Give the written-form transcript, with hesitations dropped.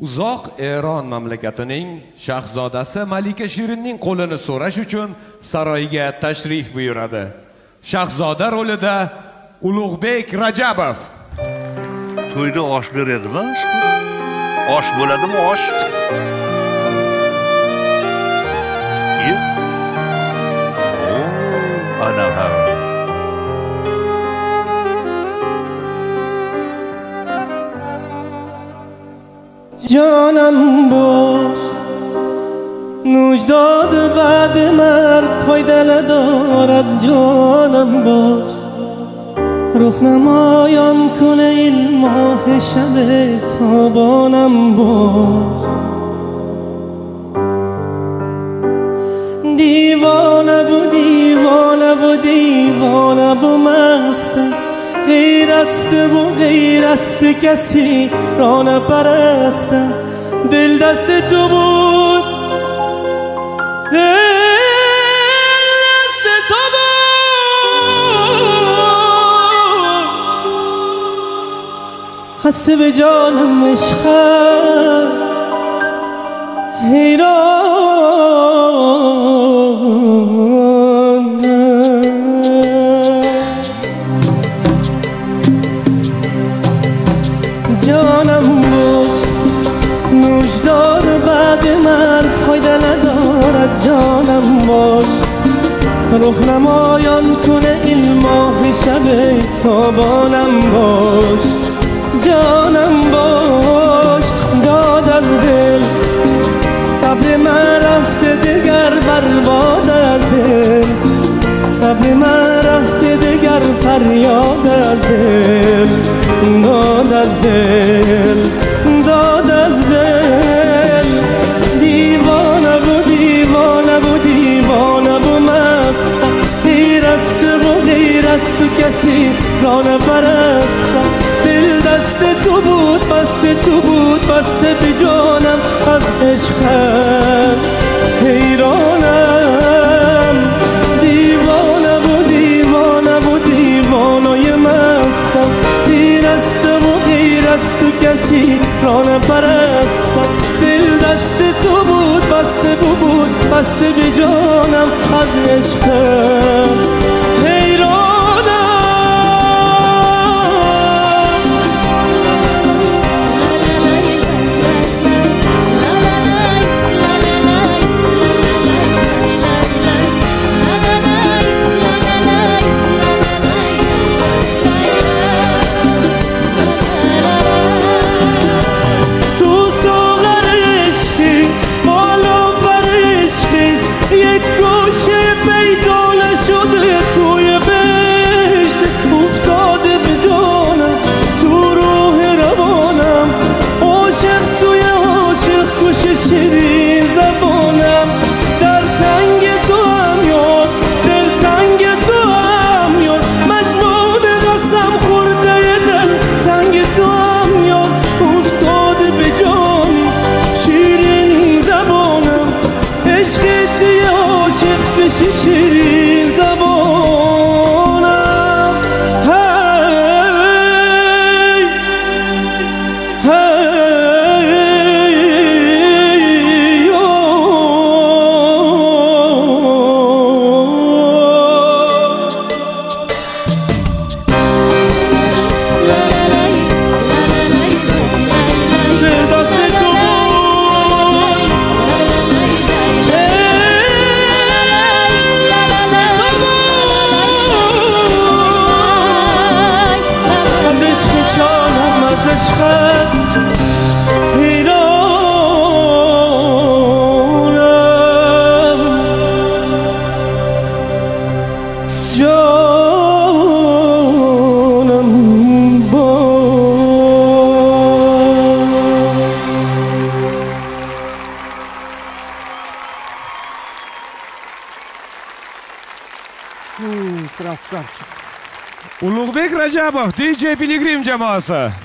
Uzoq Eron mamlakatining shahzodasi Malika Shirinning qo'lini so'rash uchun saroyga tashrif buyuradi. Shahzoda rolida Ulug'bek Rajabov. To'yda osh beradimi? Osh bo'ladimi, osh? Ana ha. جانم باش نوجداد بعد مرگ فایده ندارد جانم باش رخنمایان کنه این ماه شب تابانم باش دیوانه بو دیوانه بو دیوانه بو مستم غیر است و غیر است کسی را نپرستم دل دست تو بود دل دست تو بود خسته به جانم عشقم حیران جانم باش نوشدار بعد مرگ فایده ندارد جانم باش رخنمایان کنه این ماه شب تابانم باش جانم باش داد از دل صبر من رفته دگر برباد از دل صبر من رفته دگر فریاد از دل داد از دل داد از دل دیوانه بو دیوانه بو دیوانه بو مستم غیر است و غیر است کسی را نپرستم دل دست تو بود بسته تو بود بسته به جانم از عشقم حیرانم دیوانه بو دیوانه بو دیوانه مستم غیر است و غیر است کسی را نپرستم دل دست تو بود بسته بود بسته به جانم از عشقم حیرانم شیرین زبانم در تنگ تو هم یار دل تنگ تو هم یار مجنون قسم خورده دل تنگ تو هم یار افتاده به جانی شیرین زبانم عشقت یه عاشق بشی شیرین زبانم Ulug'bek Rajabov, DJ Piligrim jamoasi.